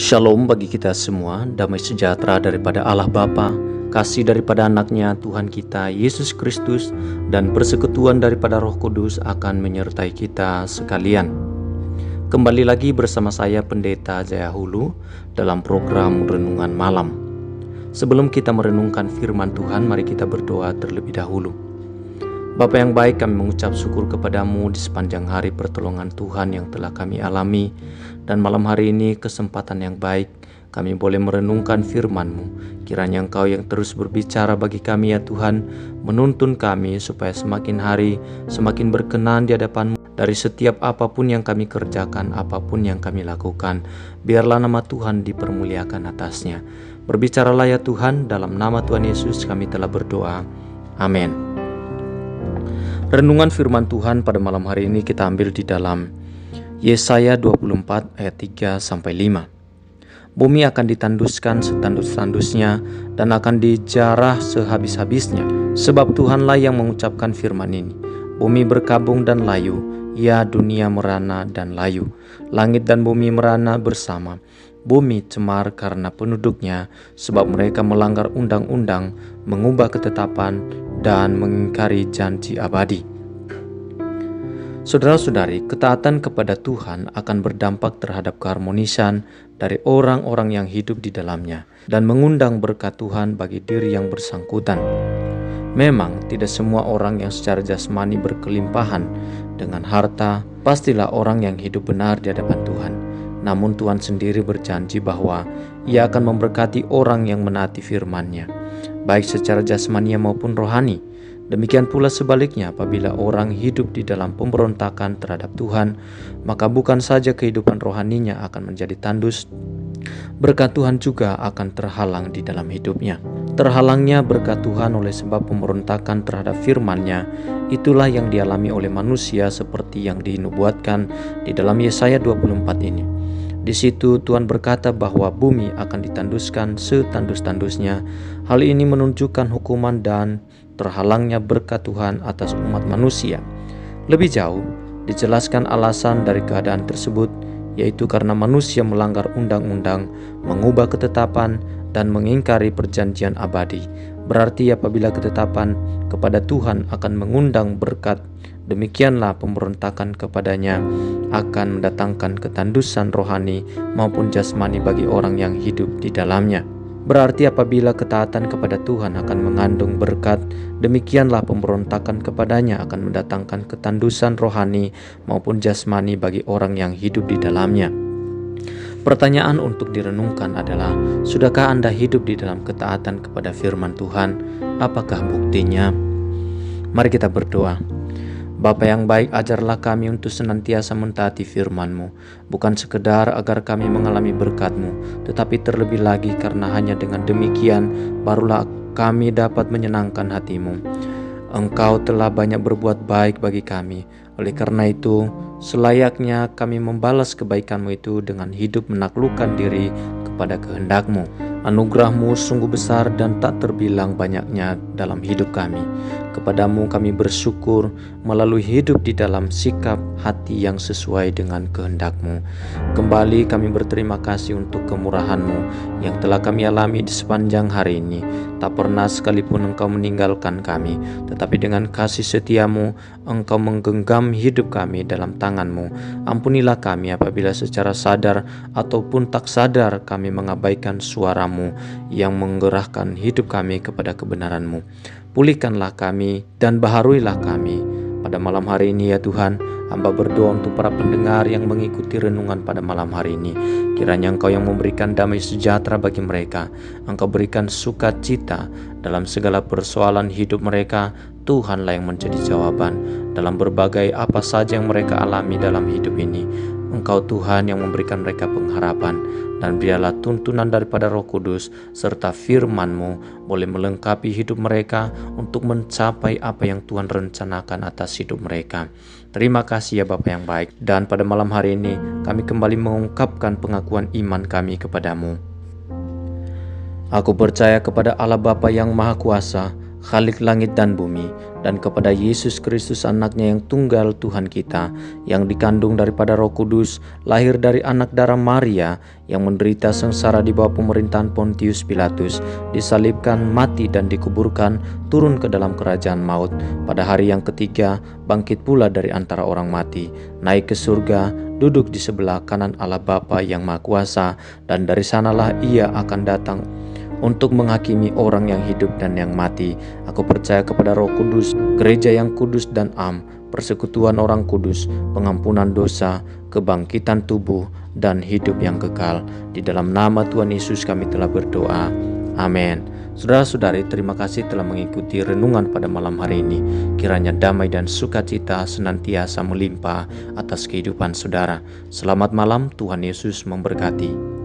Shalom bagi kita semua, damai sejahtera daripada Allah Bapa, kasih daripada anaknya Tuhan kita Yesus Kristus, dan persekutuan daripada Roh Kudus akan menyertai kita sekalian. Kembali lagi bersama saya Pendeta Jaya Hulu dalam program Renungan Malam. Sebelum kita merenungkan firman Tuhan, mari kita berdoa terlebih dahulu. Bapa yang baik, kami mengucap syukur kepadamu di sepanjang hari pertolongan Tuhan yang telah kami alami. Dan malam hari ini kesempatan yang baik kami boleh merenungkan firman-Mu. Kiranya Engkau yang terus berbicara bagi kami ya Tuhan, menuntun kami supaya semakin hari semakin berkenan di hadapan-Mu. Dari setiap apapun yang kami kerjakan, apapun yang kami lakukan, biarlah nama Tuhan dipermuliakan atasnya. Berbicaralah ya Tuhan, dalam nama Tuhan Yesus kami telah berdoa. Amin. Renungan firman Tuhan pada malam hari ini kita ambil di dalam Yesaya 24 ayat 3-5. Bumi akan ditanduskan setandus-tandusnya dan akan dijarah sehabis-habisnya, sebab Tuhanlah yang mengucapkan firman ini. Bumi berkabung dan layu, ya dunia merana dan layu. Langit dan bumi merana bersama. Bumi cemar karena penduduknya, sebab mereka melanggar undang-undang, mengubah ketetapan, dan mengingkari janji abadi. Saudara-saudari, ketaatan kepada Tuhan akan berdampak terhadap keharmonisan dari orang-orang yang hidup di dalamnya dan mengundang berkat Tuhan bagi diri yang bersangkutan. Memang tidak semua orang yang secara jasmani berkelimpahan dengan harta pastilah orang yang hidup benar di hadapan Tuhan. Namun Tuhan sendiri berjanji bahwa Ia akan memberkati orang yang menaati firman-Nya, baik secara jasmani maupun rohani. Demikian pula sebaliknya, apabila orang hidup di dalam pemberontakan terhadap Tuhan, maka bukan saja kehidupan rohaninya akan menjadi tandus, berkat Tuhan juga akan terhalang di dalam hidupnya. Terhalangnya berkat Tuhan oleh sebab pemberontakan terhadap firman-Nya, itulah yang dialami oleh manusia seperti yang dinubuatkan di dalam Yesaya 24 ini. Di situ Tuhan berkata bahwa bumi akan ditanduskan setandus-tandusnya. Hal ini menunjukkan hukuman dan terhalangnya berkat Tuhan atas umat manusia. Lebih jauh, dijelaskan alasan dari keadaan tersebut, yaitu karena manusia melanggar undang-undang, mengubah ketetapan, dan mengingkari perjanjian abadi. Berarti apabila ketetapan kepada Tuhan akan mengundang berkat, demikianlah pemberontakan kepadanya akan mendatangkan ketandusan rohani maupun jasmani bagi orang yang hidup di dalamnya. Berarti apabila ketaatan kepada Tuhan akan mengandung berkat, demikianlah pemberontakan kepadanya akan mendatangkan ketandusan rohani maupun jasmani bagi orang yang hidup di dalamnya. Pertanyaan untuk direnungkan adalah, sudahkah Anda hidup di dalam ketaatan kepada firman Tuhan? Apakah buktinya? Mari kita berdoa. Bapa yang baik, ajarlah kami untuk senantiasa mentaati firman-Mu, bukan sekedar agar kami mengalami berkat-Mu, tetapi terlebih lagi karena hanya dengan demikian barulah kami dapat menyenangkan hati-Mu. Engkau telah banyak berbuat baik bagi kami, oleh karena itu selayaknya kami membalas kebaikan-Mu itu dengan hidup menaklukkan diri kepada kehendak-Mu. Anugerah-Mu sungguh besar dan tak terbilang banyaknya dalam hidup kami. Kepadamu kami bersyukur melalui hidup di dalam sikap hati yang sesuai dengan kehendak-Mu. Kembali kami berterima kasih untuk kemurahan-Mu yang telah kami alami di sepanjang hari ini. Tak pernah sekalipun Engkau meninggalkan kami, tetapi dengan kasih setia-Mu, Engkau menggenggam hidup kami dalam tangan-Mu. Ampunilah kami apabila secara sadar ataupun tak sadar kami mengabaikan suara-Mu yang menggerakkan hidup kami kepada kebenaran-Mu. Pulihkanlah kami dan baharuilah kami pada malam hari ini ya Tuhan. Hamba berdoa untuk para pendengar yang mengikuti renungan pada malam hari ini. Kiranya Engkau yang memberikan damai sejahtera bagi mereka. Engkau berikan sukacita dalam segala persoalan hidup mereka. Tuhanlah yang menjadi jawaban dalam berbagai apa saja yang mereka alami dalam hidup ini. Engkau Tuhan yang memberikan mereka pengharapan, dan biarlah tuntunan daripada Roh Kudus serta firman-Mu boleh melengkapi hidup mereka untuk mencapai apa yang Tuhan rencanakan atas hidup mereka. Terima kasih ya Bapa yang baik, dan pada malam hari ini kami kembali mengungkapkan pengakuan iman kami kepadamu. Aku percaya kepada Allah Bapa yang Maha Kuasa, Khalik langit dan bumi, dan kepada Yesus Kristus anaknya yang tunggal Tuhan kita, yang dikandung daripada Roh Kudus, lahir dari anak darah Maria, yang menderita sengsara di bawah pemerintahan Pontius Pilatus, disalibkan, mati dan dikuburkan, turun ke dalam kerajaan maut. Pada hari yang ketiga, bangkit pula dari antara orang mati, naik ke surga, duduk di sebelah kanan Allah Bapa yang Maha Kuasa, dan dari sanalah Ia akan datang untuk menghakimi orang yang hidup dan yang mati. Aku percaya kepada Roh Kudus, gereja yang kudus dan am, persekutuan orang kudus, pengampunan dosa, kebangkitan tubuh, dan hidup yang kekal. Di dalam nama Tuhan Yesus kami telah berdoa. Amin. Saudara-saudari, terima kasih telah mengikuti renungan pada malam hari ini. Kiranya damai dan sukacita senantiasa melimpah atas kehidupan saudara. Selamat malam, Tuhan Yesus memberkati.